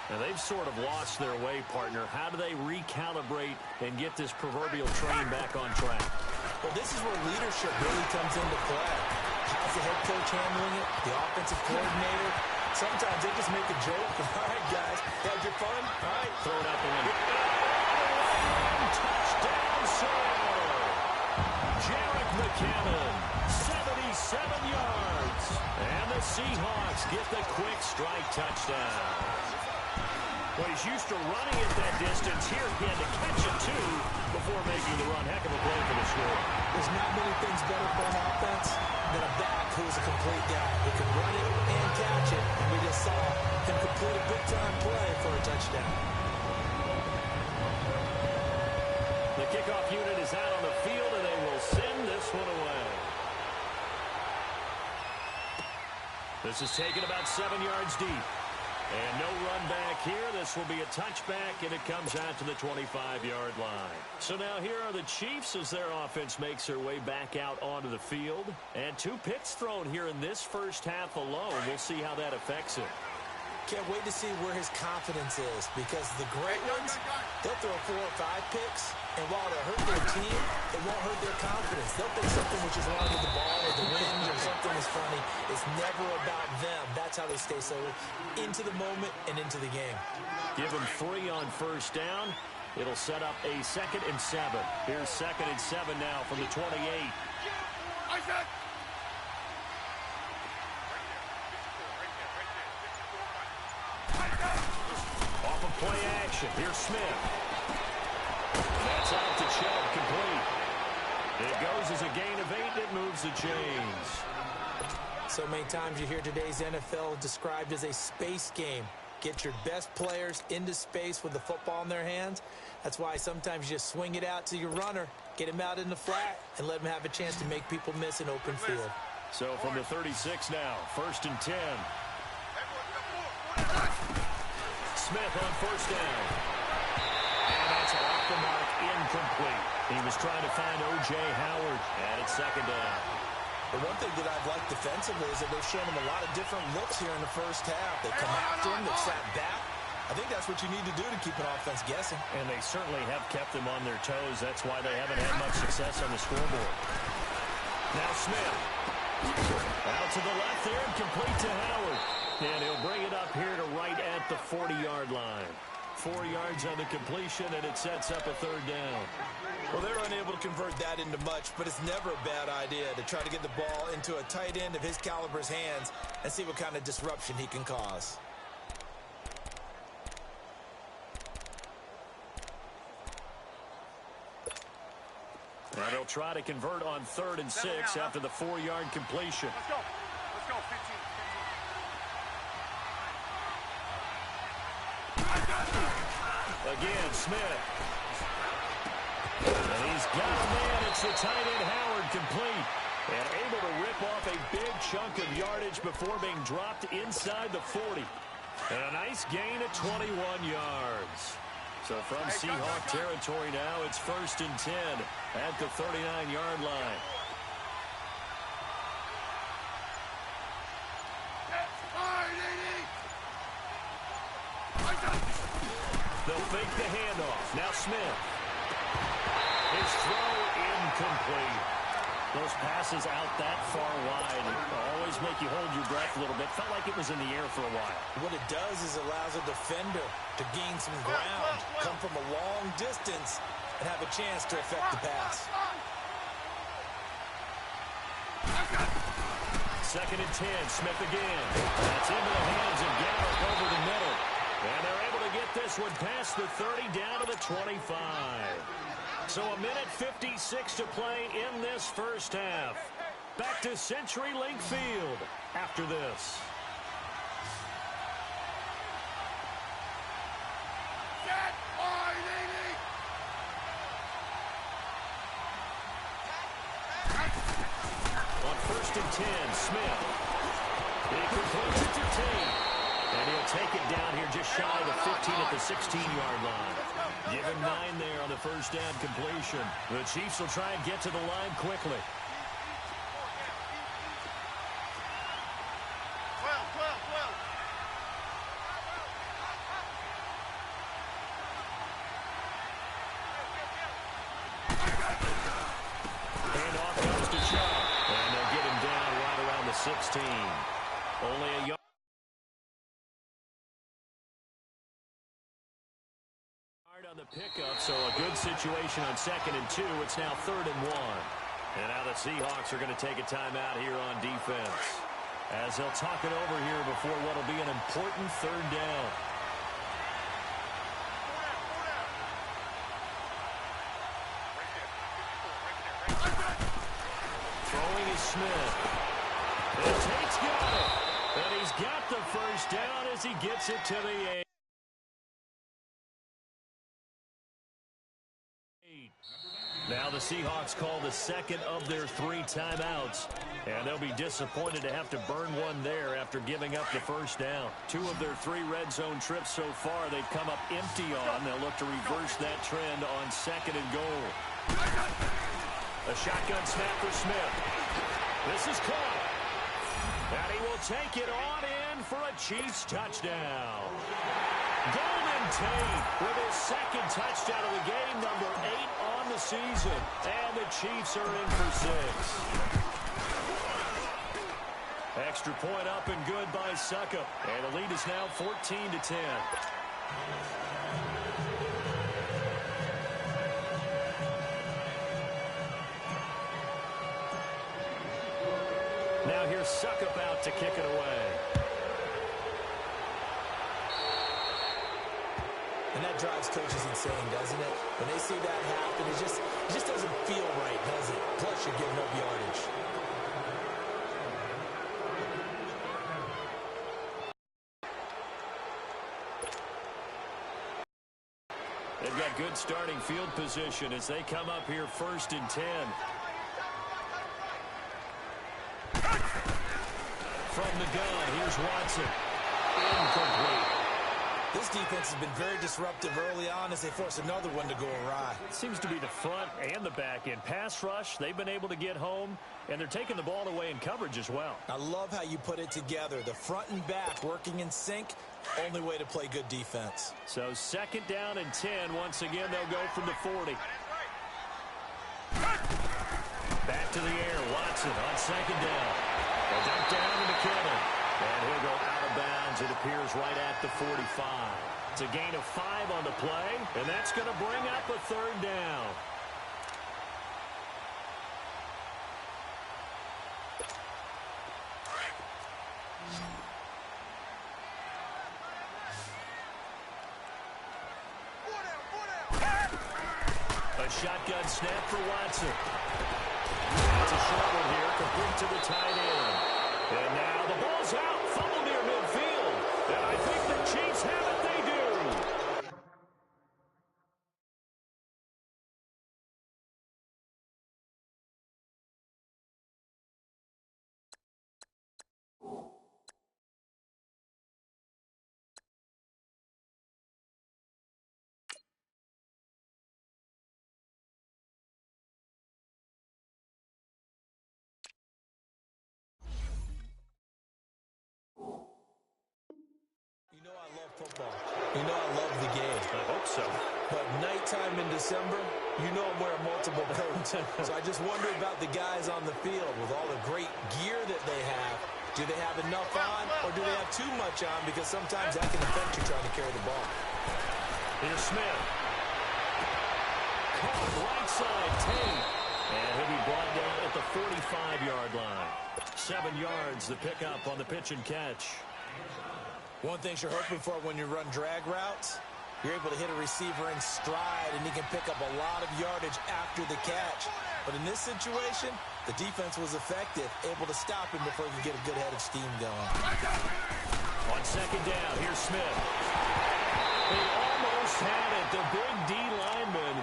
And they've sort of lost their way, partner. How do they recalibrate and get this proverbial train back on track? Well, this is where leadership really comes into play. How's the head coach handling it? The offensive coordinator? Sometimes they just make a joke. All right, guys, had your fun? All right, throw it out the window. Touchdown, Sawyer. Jarek McCammon, 77 yards. And the Seahawks get the quick strike touchdown. Well, he's used to running at that distance. Here he had to catch it, too, before making the run. Heck of a play for the score. There's not many things better for an offense than a back who's a complete guy who can run it and catch it. And we just saw him complete a big-time play for a touchdown. The kickoff unit is out on the field, and they will send this one away. This is taken about 7 yards deep. And no run back here. This will be a touchback, and it comes out to the 25-yard line. So now here are the Chiefs as their offense makes their way back out onto the field. And 2 picks thrown here in this first half alone. We'll see how that affects him. Can't wait to see where his confidence is, because the great ones, they'll throw 4 or 5 picks, and while they'll hurt their team, it won't hurt their confidence. They'll think something which is wrong with the ball or the wind or something is funny. It's never about them. That's how they stay so into the moment and into the game. Give them 3 on first down. It'll set up a 2nd and 7. Here's 2nd and 7 now from the 28. Off of play action. Here's Smith. That's out to Chubb, complete. It goes as a gain of 8. It moves the chains. So many times you hear today's NFL described as a space game. Get your best players into space with the football in their hands. That's why sometimes you just swing it out to your runner, get him out in the flat, and let him have a chance to make people miss an open field. So from the 36 now, 1st and 10. Smith on first down. And that's off the mark, incomplete. He was trying to find O.J. Howard, and it's 2nd down. The one thing that I've liked defensively is that they've shown him a lot of different looks here in the first half. They come after him, they've sat back. I think that's what you need to do to keep an offense guessing. And they certainly have kept them on their toes. That's why they haven't had much success on the scoreboard. Now Smith. Out to the left there and complete to Howard. And he'll bring it up here to right at the 40-yard line. 4 yards on the completion, and it sets up a 3rd down. Well, they're unable to convert that into much, but it's never a bad idea to try to get the ball into a tight end of his caliber's hands and see what kind of disruption he can cause. Now they'll try to convert on 3rd and 6 after the 4-yard completion. Let's go. Let's go, 15. Again, Smith. And he's got a man. It's the tight end Howard, complete. And able to rip off a big chunk of yardage before being dropped inside the 40. And a nice gain of 21 yards. So from Seahawk territory now, it's 1st and 10 at the 39-yard line. They'll fake the handoff. Now Smith. His throw incomplete. Those passes out that far wide always make you hold your breath a little bit. Felt like it was in the air for a while. What it does is allows a defender to gain some ground, come from a long distance, and have a chance to affect the pass. 2nd and 10, Smith again. That's into the hands of Gallup over the middle. And they're able to get this one past the 30 down to the 25. So a minute 56 to play in this first half. Back to CenturyLink Field after this. On 1st and 10, Smith. He completes it to Tate. And he'll take it down here just shy of the 15 at the 16-yard line. Give him 9 there on the first down completion. The Chiefs will try and get to the line quickly. 16. Only a yard on the pickup, so a good situation on 2nd and 2. It's now 3rd and 1. And now the Seahawks are going to take a timeout here on defense, as they'll talk it over here before what will be an important 3rd down. Throwing is Smith. And Tate's got it. And he's got the 1st down as he gets it to the 8. Now the Seahawks call the 2nd of their 3 timeouts, and they'll be disappointed to have to burn one there after giving up the 1st down. 2 of their 3 red zone trips so far they've come up empty on. They'll look to reverse that trend on 2nd and goal. A shotgun snap for Smith. This is caught. And he will take it on in for a Chiefs touchdown. Golden Tate with his 2nd touchdown of the game, number 8 on the season. And the Chiefs are in for 6. Extra point up and good by Suckup. And the lead is now 14-10. Now here's Suckup out to kick it away. And that drives coaches insane, doesn't it? When they see that happen, it just doesn't feel right, does it? Plus, you're giving up yardage. They've got good starting field position as they come up here 1st and 10. From the gun, here's Watson. Incomplete. This defense has been very disruptive early on as they force another one to go awry. It seems to be the front and the back end. Pass rush, they've been able to get home, and they're taking the ball away in coverage as well. I love how you put it together. The front and back working in sync, only way to play good defense. So 2nd down and 10. Once again, they'll go from the 40. Back to the air. Watson on 2nd down. A dump down to McKinnon. And he'll go out of bounds. It appears right at the 45. It's a gain of 5 on the play, and that's going to bring up a 3rd down. A shotgun snap for Watson. It's a short one here, complete to the tight end. And now the ball's out, fumble near midfield. And I think the Chiefs have it, they do. You know I love football. You know I love the game. I hope so. But nighttime in December, you know I'm wearing multiple coats. So I just wonder about the guys on the field with all the great gear that they have. Do they have enough on, or do they have too much on? Because sometimes that can affect you trying to carry the ball. Here's Smith. Caught right side, Tate. And he'll be brought down at the 45-yard line. 7 yards, the pickup on the pitch and catch. One thing you're hoping for when you run drag routes, you're able to hit a receiver in stride, and he can pick up a lot of yardage after the catch. But in this situation, the defense was effective, able to stop him before he could get a good head of steam going. On 2nd down, here's Smith. He almost had it. The big D lineman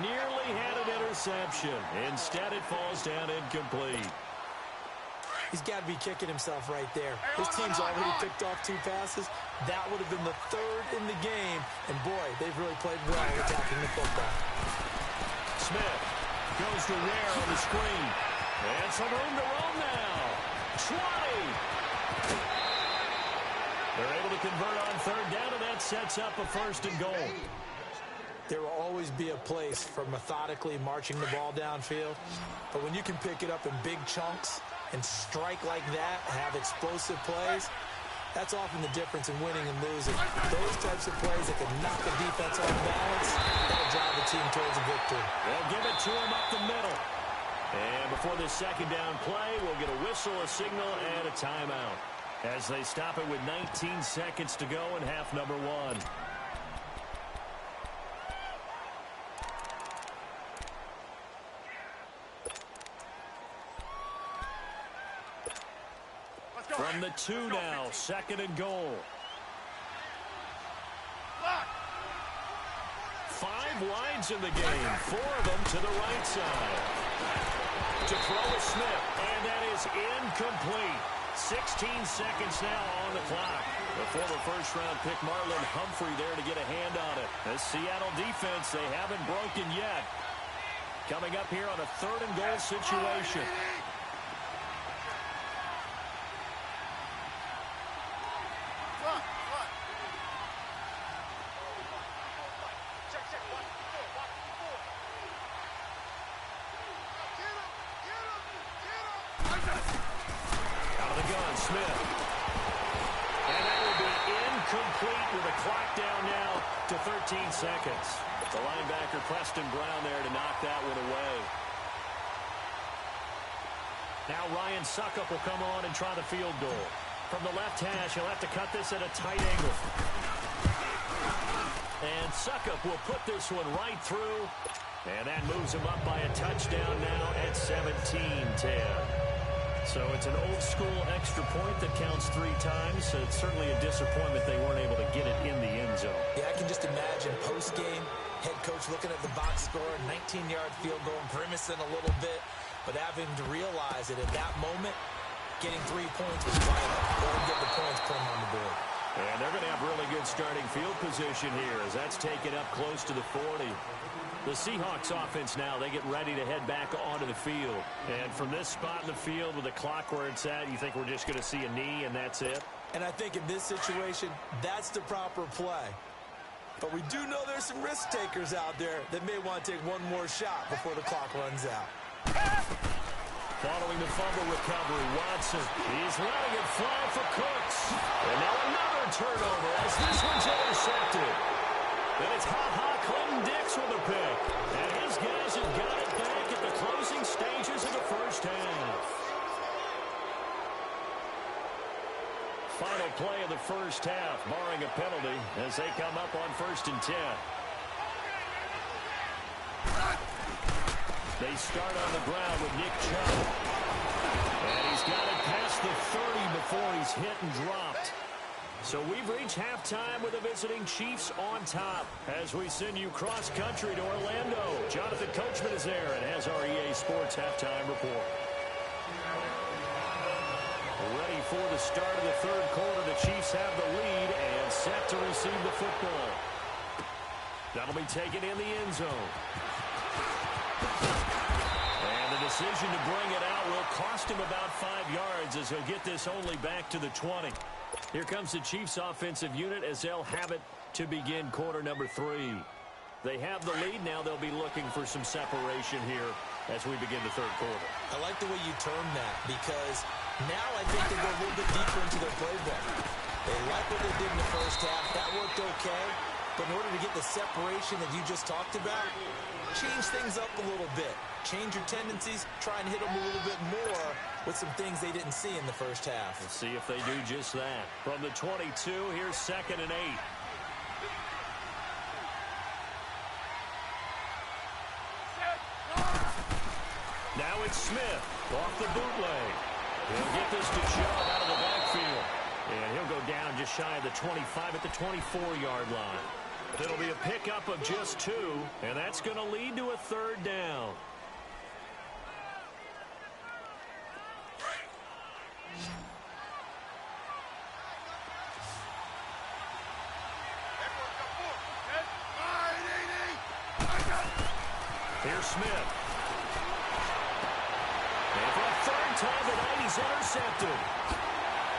nearly had an interception. Instead, it falls down incomplete. He's got to be kicking himself right there. His team's already picked off 2 passes. That would have been the 3rd in the game. And, boy, they've really played well attacking the football. Smith goes to Ware on the screen. And some room to roam now. 20. They're able to convert on 3rd down, and that sets up a 1st and goal. There will always be a place for methodically marching the ball downfield. But when you can pick it up in big chunks and strike like that, have explosive plays, that's often the difference in winning and losing. Those types of plays that can knock a defense off balance, that'll drive the team towards a victory. They'll give it to him up the middle. And before this second down play, we'll get a whistle, a signal, and a timeout as they stop it with 19 seconds to go in half number one. From the 2 now, second and goal. 5 wides in the game, 4 of them to the right side. To throw is Smith, and that is incomplete. 16 seconds now on the clock. The former first-round pick Marlon Humphrey there to get a hand on it. The Seattle defense, they haven't broken yet. Coming up here on a third and goal situation. Smith. And that will be incomplete with a clock down now to 13 seconds. The linebacker Preston Brown there to knock that one away. Now Ryan Suckup will come on and try the field goal. From the left hash, he'll have to cut this at a tight angle. And Suckup will put this one right through. And that moves him up by a touchdown now at 17-10. So it's an old-school extra point that counts 3 times. So it's certainly a disappointment they weren't able to get it in the end zone. Yeah, I can just imagine post-game, head coach looking at the box score, 19-yard field goal, grimacing a little bit, but having to realize that at that moment, getting 3 points was vital. Go and get the points, put them on the board. And they're going to have really good starting field position here as that's taken up close to the 40. The Seahawks offense now, they get ready to head back onto the field. And from this spot in the field with the clock where it's at, you think we're just going to see a knee and that's it? And I think in this situation, that's the proper play. But we do know there's some risk takers out there that may want to take one more shot before the clock runs out. Following the fumble recovery, Watson, he's letting it fly for Cooks. And now another turnover as this one's intercepted. And it's Clinton-Dix with a pick. And his guys have got it back at the closing stages of the first half. Final play of the first half, barring a penalty, as they come up on 1st and 10. They start on the ground with Nick Chubb. And he's got it past the 30 before he's hit and dropped. So we've reached halftime with the visiting Chiefs on top as we send you cross-country to Orlando. Jonathan Coachman is there and has our EA Sports halftime report. Ready for the start of the third quarter. The Chiefs have the lead and set to receive the football. That'll be taken in the end zone. And the decision to bring it out will cost him about 5 yards as he'll get this only back to the 20. Here comes the Chiefs offensive unit as they'll have it to begin quarter number 3. They have the lead. Now they'll be looking for some separation here as we begin the third quarter. I like the way you term that because now I think they go a little bit deeper into their playbook. They like what they did in the first half. That worked okay. But in order to get the separation that you just talked about, change things up a little bit. Change your tendencies. Try and hit them a little bit more with some things they didn't see in the first half. Let's see if they do just that. From the 22, here's 2nd and 8. Now it's Smith off the bootleg. He'll get this to Chubb out of the backfield. And he'll go down just shy of the 25 at the 24-yard line. It'll be a pickup of just 2, and that's going to lead to a 3rd down. Here's Smith. And for a 3rd time tonight, he's intercepted.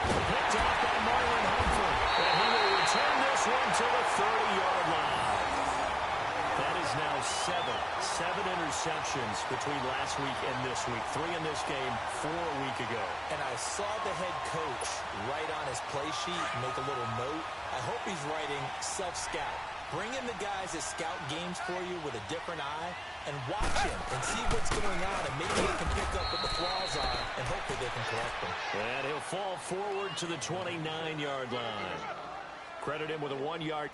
Picked off by Marlon Humphrey. And he will return this one to the 30-yard line. That is now 7 interceptions between last week and this week. 3 in this game, 4 a week ago. And I saw the head coach write on his play sheet, make a little note. I hope he's writing self-scout. Bring in the guys that scout games for you with a different eye and watch him and see what's going on, and maybe they can pick up what the flaws are, and hopefully they can correct them. And he'll fall forward to the 29-yard line. Credit him with a 1-yard.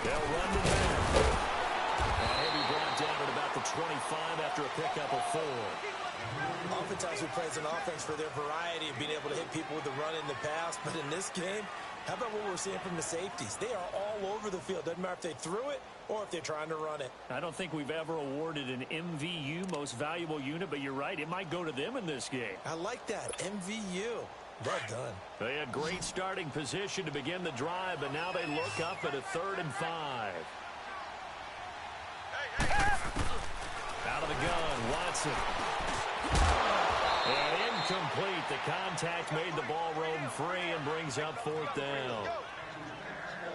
They'll run the back. And he'll be brought down at about the 25 after a pickup of 4. Oftentimes we praise an offense for their variety of being able to hit people with the run in the pass, but in this game, how about what we're seeing from the safeties? They are all over the field. Doesn't matter if they threw it or if they're trying to run it. I don't think we've ever awarded an MVU, most valuable unit, but you're right, it might go to them in this game. I like that, MVU. Well done. They had great starting position to begin the drive, but now they look up at a 3rd and 5. Out of the gun, Watson. And incomplete. The contact made the ball roam free and brings up 4th down.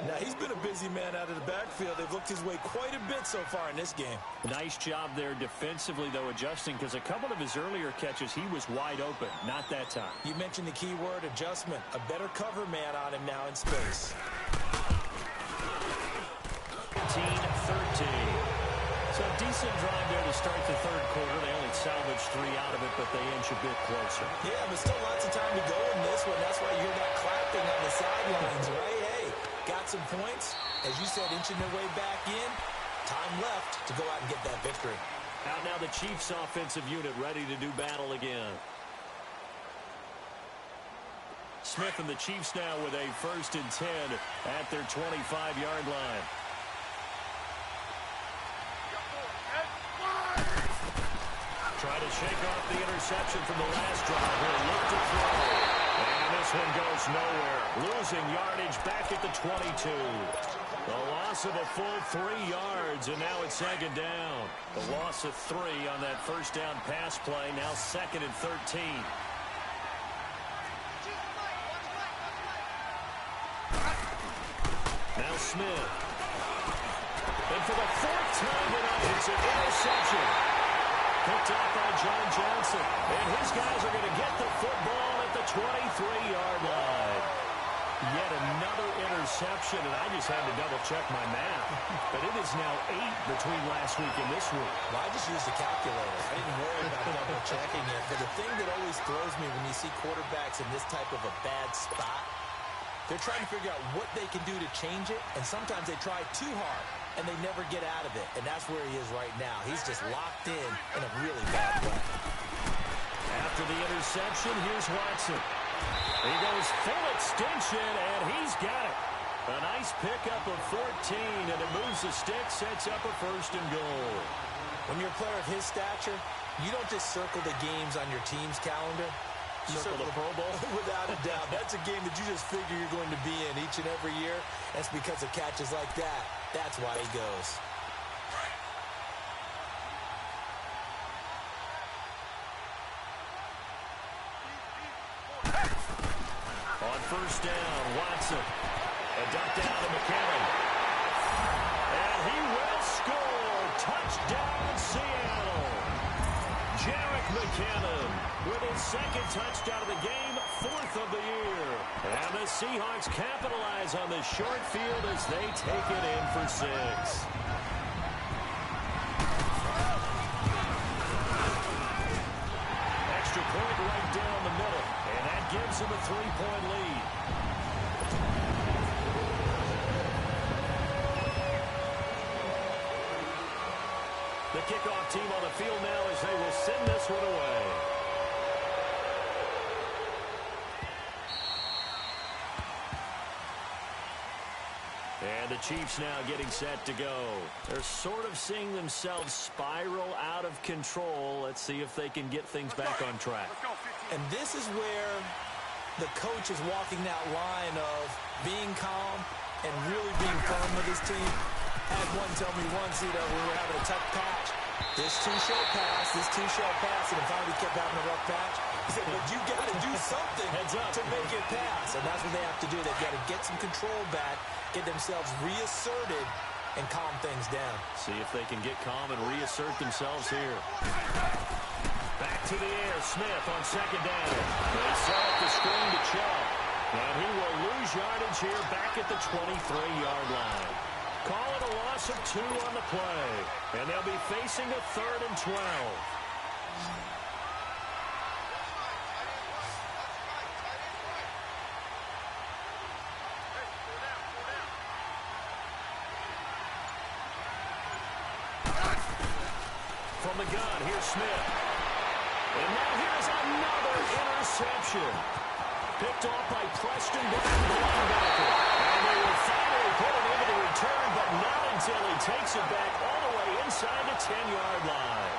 Now, he's been a busy man out of the backfield. They've looked his way quite a bit so far in this game. Nice job there defensively, though, adjusting, because a couple of his earlier catches, he was wide open. Not that time. You mentioned the key word, adjustment. A better cover man on him now in space. 13. So a decent drive there to start the 3rd quarter. They only salvaged 3 out of it, but they inch a bit closer. Yeah, but still lots of time to go in this one. That's why you hear that clapping on the sidelines, right? Hey, got some points. As you said, inching their way back in. Time left to go out and get that victory. Out now the Chiefs offensive unit ready to do battle again. Smith and the Chiefs now with a 1st and 10 at their 25-yard line. Try to shake off the interception from the last drive. He'll look to throw. And this one goes nowhere. Losing yardage back at the 22. The loss of a full 3 yards, and now it's 2nd down. The loss of 3 on that 1st down pass play. Now 2nd and 13. Now Smith. And for the 4th time tonight, it's an interception. Picked up by John Johnson. And his guys are going to get the football at the 23-yard line. Yet another interception, and I just had to double-check my math. But it is now 8 between last week and this week. Well, I just used a calculator. I didn't worry about double-checking it. But the thing that always throws me when you see quarterbacks in this type of a bad spot, they're trying to figure out what they can do to change it, and sometimes they try too hard, and they never get out of it. And that's where he is right now. He's just locked in a really bad way. After the interception, here's Watson. He goes full extension, and he's got it. A nice pickup of 14, and it moves the stick, sets up a 1st and goal. When you're a player of his stature, you don't just circle the games on your team's calendar. You circle the Pro Bowl? Without a doubt. That's a game that you just figure you're going to be in each and every year. That's because of catches like that. That's why he goes. On 1st down, Watson. A dump down to McKinnon. And he will score. Touchdown, Seattle. Jarek McKinnon with his 2nd touchdown of the game, 4th of the year. And the Seahawks capitalize on the short field as they take it in for 6. Extra point right down the middle, and that gives him a 3-point lead. The kickoff team on the field now as they will send this one away. And the Chiefs now getting set to go. They're sort of seeing themselves spiral out of control. Let's see if they can get things back on track. And this is where the coach is walking that line of being calm and really being firm with his team. Had one tell me once, we were having a tough patch. This too shall pass, and then finally kept having a rough patch. He said, but you got to do something to make it pass. And that's what they have to do. They've got to get some control back, get themselves reasserted, and calm things down. See if they can get calm and reassert themselves here. Back to the air, Smith on second down. They set up the screen to Chubb. And he will lose yardage here back at the 23-yard line. Call it a loss of 2 on the play. And they'll be facing a 3rd and 12. From the gun, here's Smith. And now here's another interception. Picked off by Preston Brown, the linebacker. And they will finally put it into the return, but not until he takes it back all the way inside the 10-yard line.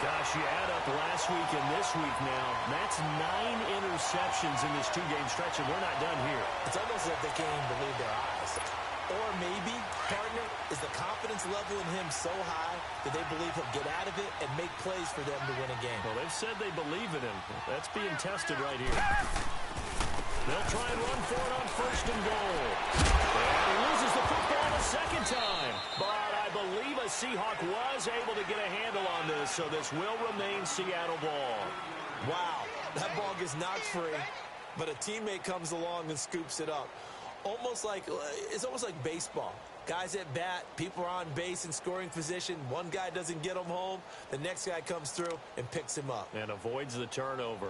Gosh, you add up last week and this week now. That's 9 interceptions in this 2-game stretch, and we're not done here. It's almost like they can't even believe their eyes. Or maybe, partner, is the confidence level in him so high that they believe he'll get out of it and make plays for them to win a game. Well, they've said they believe in him. That's being tested right here. They'll try and run for it on 1st and goal. And he loses the football a second time. But I believe a Seahawk was able to get a handle on this, so this will remain Seattle ball. Wow, that ball gets knocked free, but a teammate comes along and scoops it up. It's almost like baseball. Guys at bat, people are on base in scoring position. One guy doesn't get him home. The next guy comes through and picks him up. And avoids the turnover.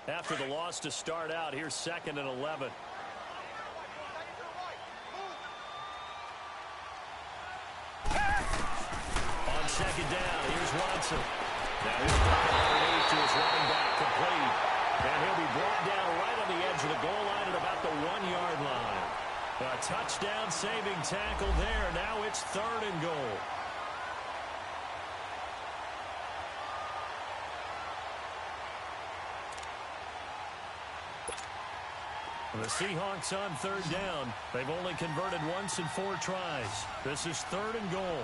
After the loss to start out, here's 2nd and 11. Second down, here's Watson. Now he's underneath to his running back, complete. And he'll be brought down right on the edge of the goal line at about the 1-yard line. A touchdown-saving tackle there. Now it's 3rd and goal. The Seahawks on 3rd down. They've only converted once in 4 tries. This is 3rd and goal.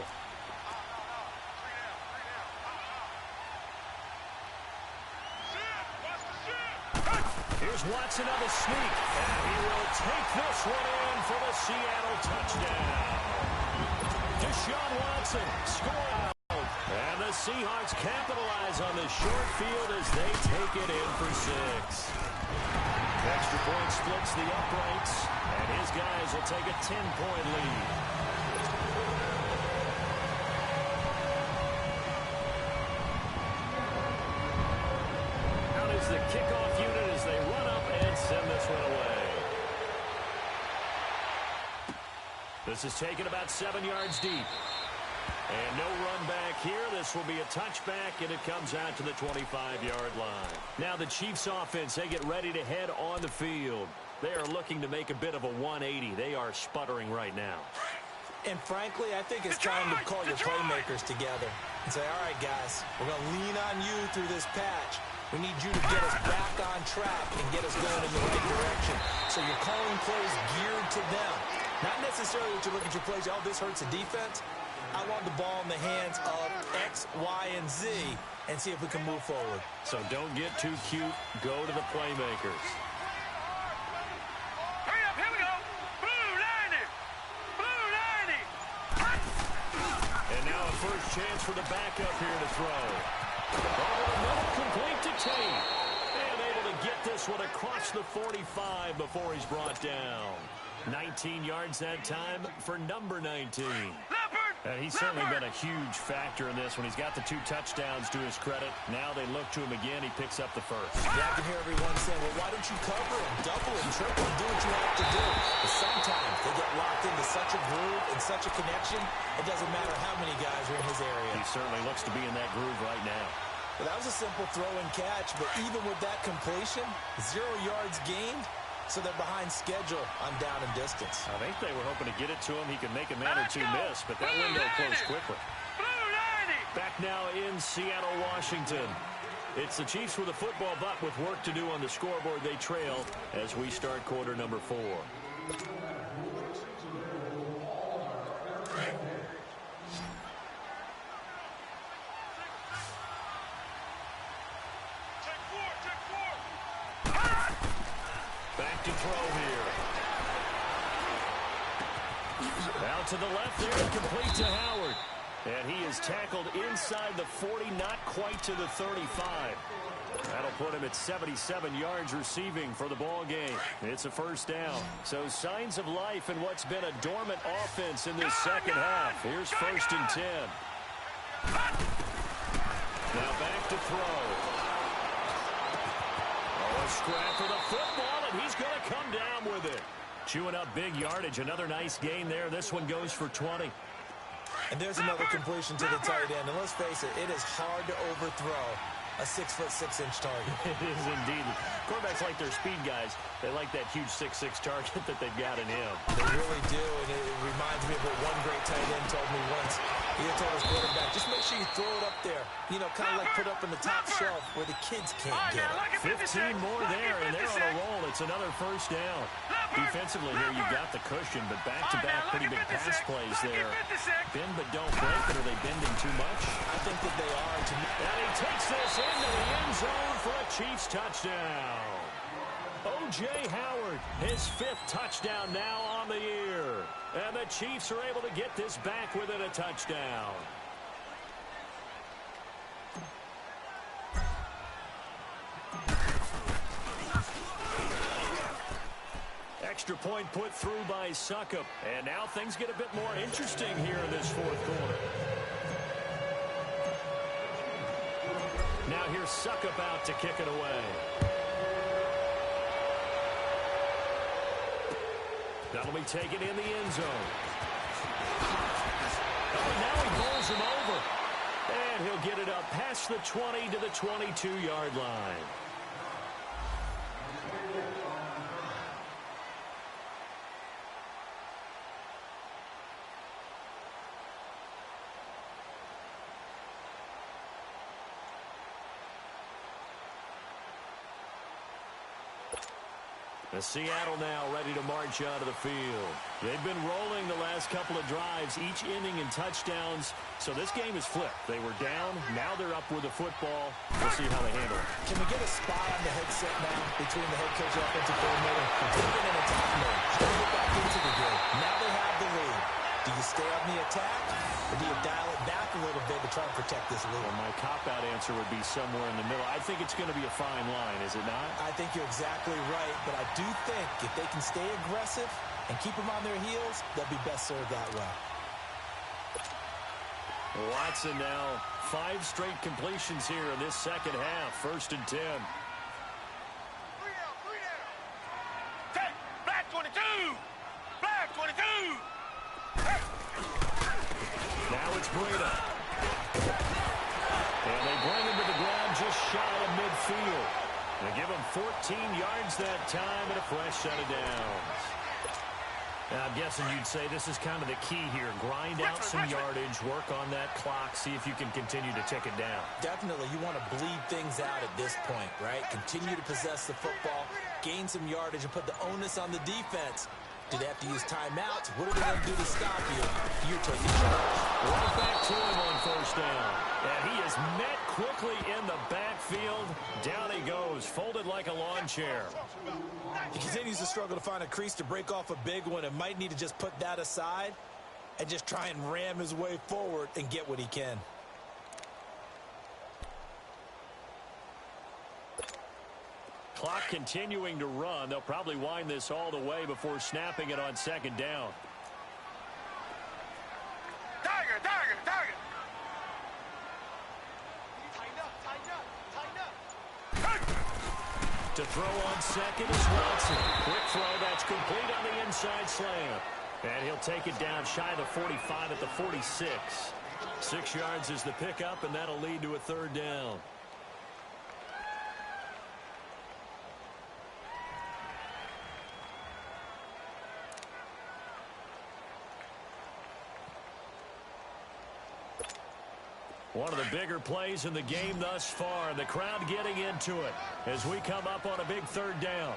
Here's Watson on the sneak, and he will take this one in for the Seattle touchdown. Deshaun Watson scored. And the Seahawks capitalize on this short field as they take it in for 6. Extra point splits the uprights, and his guys will take a 10-point lead. Out is the kickoff unit as they run up and send this one away. This is taken about 7 yards deep. And no run back here. This will be a touchback, and it comes out to the 25-yard line. Now the Chiefs offense, they get ready to head on the field. They are looking to make a bit of a 180. They are sputtering right now. And frankly, I think it's time to call your playmakers together and say, all right, guys, we're going to lean on you through this patch. We need you to get us back on track and get us going in the right direction. So you're calling plays geared to them. Not necessarily that you look at your plays, oh, this hurts the defense. I want the ball in the hands of X, Y, and Z and see if we can move forward. So don't get too cute. Go to the playmakers. Hurry up, here we go. Blue 90. Blue 90. And now a first chance for the backup here to throw. Over the middle, complete to Tate. And able to get this one across the 45 before he's brought down. 19 yards that time for number 19. He's certainly been a huge factor in this when he's got the 2 touchdowns to his credit. Now they look to him again. He picks up the first. Yeah, I can hear everyone saying, well, why don't you cover him, double him, triple him, do what you have to do. But sometimes they get locked into such a groove and such a connection, it doesn't matter how many guys are in his area. He certainly looks to be in that groove right now. Well, that was a simple throw and catch, but even with that completion, 0 yards gained. So they're behind schedule on down and distance. I think they were hoping to get it to him. He could make a man or two miss, but that window closed quickly. Blue 90. Back now in Seattle, Washington. It's the Chiefs with a football, but with work to do on the scoreboard, they trail as we start quarter number 4. Back to throw here. Out to the left there, complete to Howard. And he is tackled inside the 40, not quite to the 35. That'll put him at 77 yards receiving for the ball game. It's a first down. So signs of life in what's been a dormant offense in this second half. Here's 1st and 10. Now back to throw. Oh, a scrap for the football, and he's going to come down with it. Chewing up big yardage. Another nice gain there. This one goes for 20. And there's another completion to the tight end. And let's face it, it is hard to overthrow a 6'6" target. It is indeed. Quarterbacks like their speed guys. They like that huge 6'6" target that they've got in him. They really do, and it reminds me of what one great tight end told me once. He had told his quarterback, just make sure you throw it up there. You know, kind of like put up in the top shelf where the kids can't get it. 15 more there, and they're on a roll. It's another first down. Defensively here, you've got the cushion, but back-to-back pretty big pass plays there. Bend but don't break, but are they bending too much? I think that they are. And he takes this into the end zone for a Chiefs touchdown. O.J. Howard, his 5th touchdown now on the year. And the Chiefs are able to get this back within a touchdown. Extra point put through by Suckup. And now things get a bit more interesting here in this 4th quarter. Now here's Suckup out to kick it away. That'll be taken in the end zone. Oh, now he bowls him over. And he'll get it up past the 20 to the 22-yard line. Seattle now ready to march out of the field. They've been rolling the last couple of drives, each inning in touchdowns. So this game is flipped. They were down. Now they're up with the football. We'll see how they handle it. Can we get a spy on the headset now between the head coach and offensive coordinator? Take it in attack mode. How do you get back into the game? Now they have the lead. Do you stay on the attack, or do you dial it back a little bit to try and protect this lead? Well, my cop-out answer would be somewhere in the middle. I think it's going to be a fine line, is it not? I think you're exactly right, but I do think if they can stay aggressive and keep them on their heels, they'll be best served that way. Watson now, 5 straight completions here in this second half. 1st and 10. 3 down. Take, black 22. Black 22. Now it's Breda. And they bring him to the ground just shy of midfield. They give him 14 yards that time and a fresh set of downs. Now, I'm guessing you'd say this is kind of the key here. Grind out some yardage, work on that clock, see if you can continue to tick it down. Definitely. You want to bleed things out at this point, right? Continue to possess the football, gain some yardage, and put the onus on the defense. Do they have to use timeouts? What are they going to do to stop you? You're taking charge. Right back to him on 1st down. And he is met quickly in the backfield. Down he goes, folded like a lawn chair. He continues to struggle to find a crease to break off a big one and might need to just put that aside and just try and ram his way forward and get what he can. Clock continuing to run. They'll probably wind this all the way before snapping it on 2nd down. Tiger. Tighten up. To throw on 2nd is Watson. Quick throw, that's complete on the inside slam. And he'll take it down shy of the 45 at the 46. 6 yards is the pickup, and that'll lead to a 3rd down. One of the bigger plays in the game thus far, and the crowd getting into it as we come up on a big third down.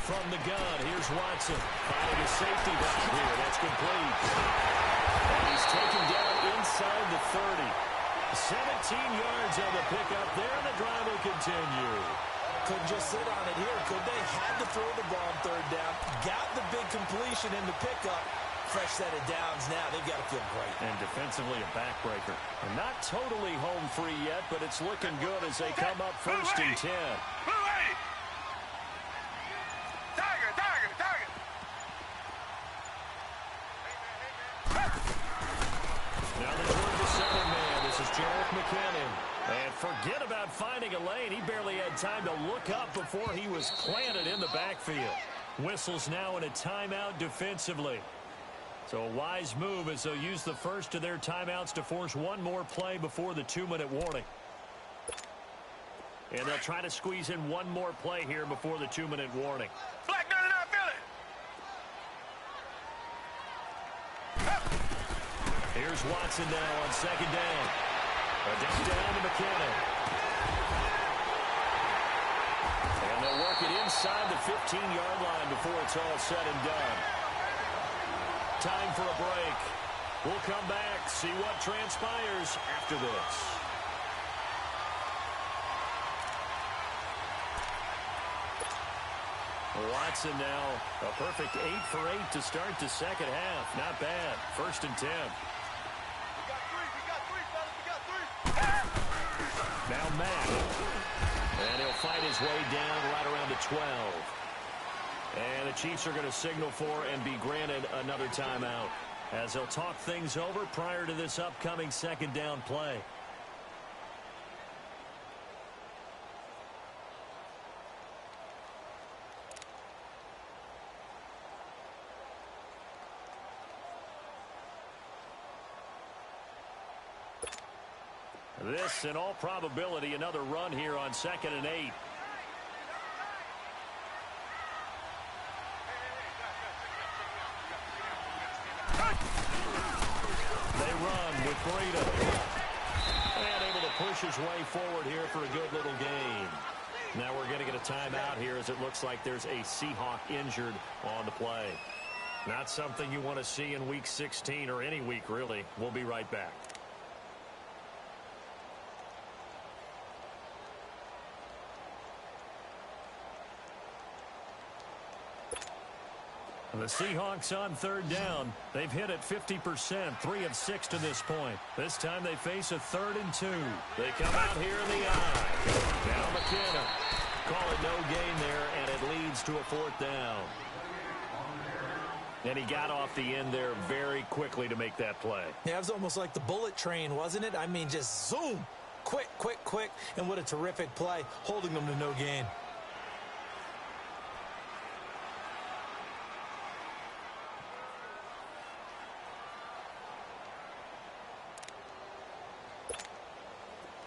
From the gun, here's Watson. Finding a safety back here. That's complete. And he's taken down inside the 30. 17 yards on the pickup there, and the drive will continue. Couldn't just sit on it here, could they? Had to throw the ball on third down. Got the big completion in the pickup. Fresh set of downs now. They've got to feel great. And defensively a backbreaker. And not totally home free yet, but it's looking good as they come up first and 10. Now they move to center man. This is Jarek McKinnon. And forget about finding a lane. He barely had time to look up before he was planted in the backfield. Whistles now in a timeout defensively. So a wise move as they'll use the first of their timeouts to force one more play before the 2-minute warning. And they'll try to squeeze in one more play here before the 2-minute warning. Flag down in our Philly. Here's Watson now on second down. A down to McKinnon. And they'll work it inside the 15-yard line before it's all said and done. Time for a break. We'll come back, see what transpires after this. Watson now a perfect 8 for 8 to start the second half. Not bad. First and 10. Now Matt. And he'll fight his way down right around the 12. And the Chiefs are going to signal for and be granted another timeout as they'll talk things over prior to this upcoming second down play. This, in all probability, another run here on 2nd and 8. They run with Burrito. And able to push his way forward here for a good little gain. Now we're going to get a timeout here as it looks like there's a Seahawk injured on the play. Not something you want to see in Week 16 or any week, really. We'll be right back. The Seahawks on third down. They've hit it 50%, 3 of 6 to this point. This time they face a 3rd and 2. They come out here in the eye. Now McKinnon. Call it no gain there, and it leads to a 4th down. And he got off the end there very quickly to make that play. Yeah, it was almost like the bullet train, wasn't it? I mean, just zoom. Quick, quick, quick. And what a terrific play, holding them to no gain.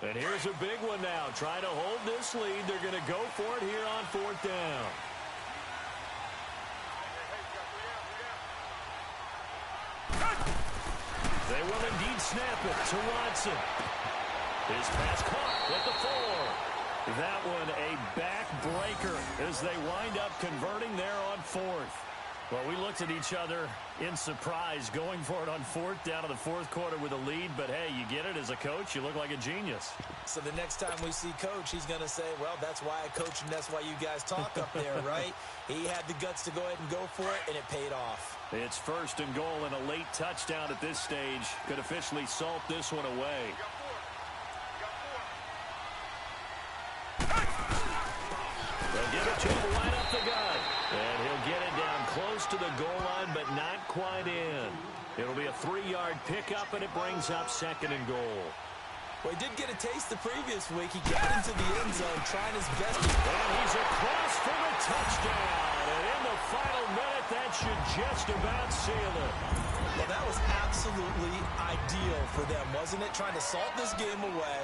And here's a big one now. Trying to hold this lead. They're going to go for it here on 4th down. They will indeed snap it to Watson. His pass caught at the 4. That one a backbreaker as they wind up converting there on 4th. Well, we looked at each other in surprise going for it on 4th down in the 4th quarter with a lead. But, hey, you get it as a coach. You look like a genius. So the next time we see Coach, he's going to say, well, that's why I coach and that's why you guys talk up there, right? He had the guts to go ahead and go for it, and it paid off. It's 1st and goal, and a late touchdown at this stage could officially salt this one away. They'll give it to him right up the gut. And he'll get it down close to the goal line, but not quite in. It'll be a 3-yard pickup, and it brings up 2nd and goal. Well, he did get a taste the previous week. He got into the end zone trying his best. And he's across for the touchdown. And in the final minute, that should just about seal it. Well, that was absolutely ideal for them, wasn't it? Trying to salt this game away.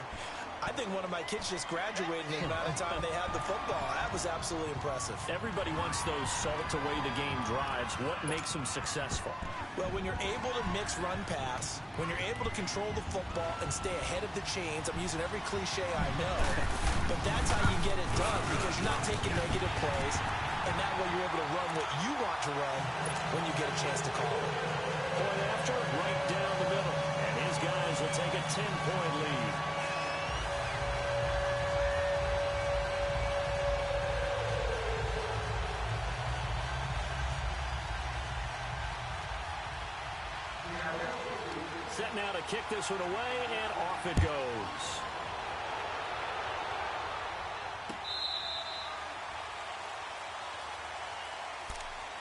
I think one of my kids just graduated in the amount of time they had the football. That was absolutely impressive. Everybody wants those salt-away-the-game drives. What makes them successful? Well, when you're able to mix run-pass, when you're able to control the football and stay ahead of the chains, I'm using every cliche I know, but that's how you get it done because you're not taking negative plays, and that way you're able to run what you want to run when you get a chance to call it. Point after, right down the middle, and his guys will take a 10-point lead. Set now to kick this one away, and off it goes.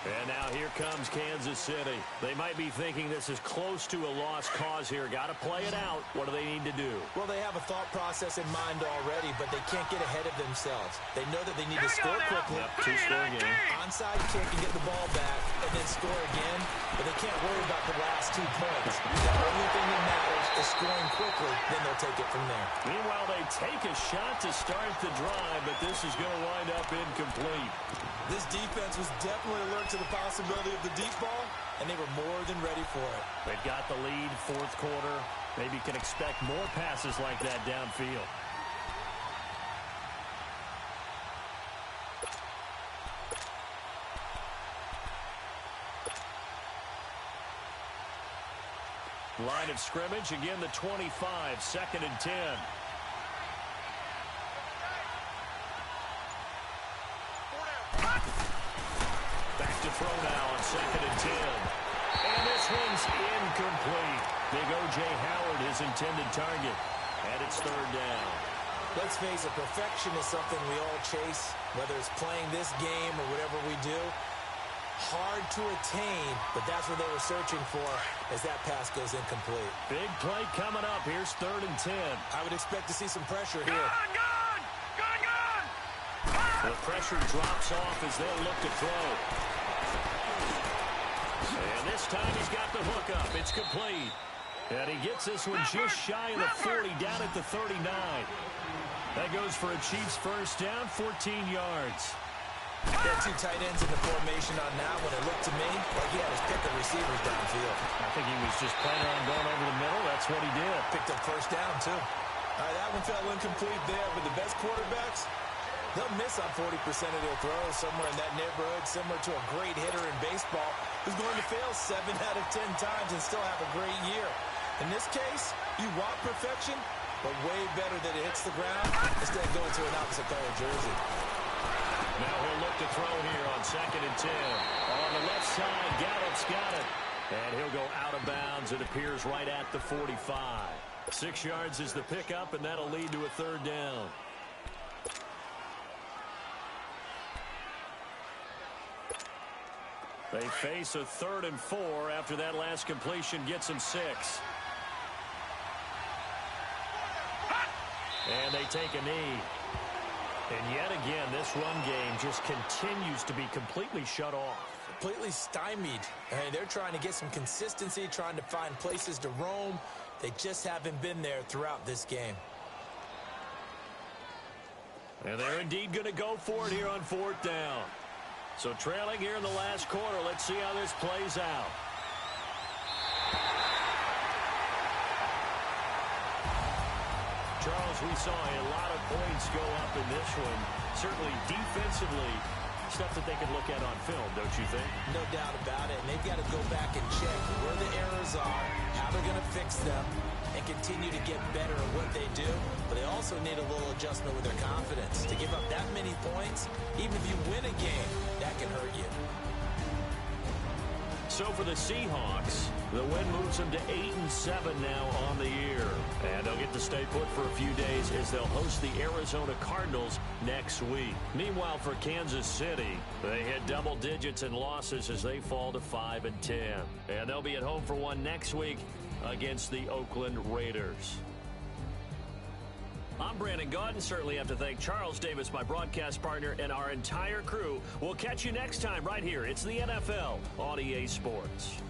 And now here comes Kansas City. They might be thinking this is close to a lost cause here. Got to play it out. What do they need to do? Well, they have a thought process in mind already, but they can't get ahead of themselves. They know that they need to score quickly. Yep, two-score game. Onside kick and get the ball back and then score again, but they can't worry about the last 2 points. The only thing that matters is scoring quickly, then they'll take it from there. Meanwhile, they take a shot to start the drive, but this is going to wind up incomplete. This defense was definitely alert to the possibility of the deep ball, and they were more than ready for it. They've got the lead, fourth quarter. Maybe can expect more passes like that downfield. Line of scrimmage, again the 25, 2nd and 10. Back to throw now on 2nd and 10. And this one's incomplete. Big O.J. Howard, his intended target. And it's 3rd down. Let's face it, perfection is something we all chase, whether it's playing this game or whatever we do. Hard to attain, but that's what they were searching for as that pass goes incomplete. Big play coming up. Here's 3rd and 10. I would expect to see some pressure here. Gone! The pressure drops off as they'll look to throw. And this time he's got the hook up. It's complete. And he gets this one just shy of the 40, down at the 39. That goes for a Chiefs first down, 14 yards. Got 2 tight ends in the formation on that one. It looked to me like he had his pick of receivers downfield. I think he was just planning on going over the middle. That's what he did. Picked up first down, too. All right, that one fell incomplete there, but the best quarterbacks, they'll miss on 40% of their throws, somewhere in that neighborhood, similar to a great hitter in baseball who's going to fail 7 out of 10 times and still have a great year. In this case, you want perfection, but way better that it hits the ground instead of going to an opposite color jersey. Now he'll look to throw here on 2nd and 10. On the left side, Gallup's got it. And he'll go out of bounds. It appears right at the 45. 6 yards is the pickup, and that'll lead to a 3rd down. They face a 3rd and 4 after that last completion gets them 6. And they take a knee. And yet again, this run game just continues to be completely shut off. Completely stymied. Hey, they're trying to get some consistency, trying to find places to roam. They just haven't been there throughout this game. And they're indeed going to go for it here on 4th down. So trailing here in the last quarter, let's see how this plays out. Charles, we saw a lot of points go up in this one. Certainly defensively, stuff that they can look at on film, don't you think? No doubt about it. And they've got to go back and check where the errors are, how they're going to fix them, and continue to get better at what they do. But they also need a little adjustment with their confidence. To give up that many points, even if you win a game, that can hurt you. So for the Seahawks, the win moves them to 8-7 now on the year. And they'll get to stay put for a few days as they'll host the Arizona Cardinals next week. Meanwhile, for Kansas City, they hit double digits in losses as they fall to 5-10. And they'll be at home for one next week against the Oakland Raiders. I'm Brandon Gaudin. Certainly have to thank Charles Davis, my broadcast partner, and our entire crew. We'll catch you next time right here. It's the NFL on EA Sports.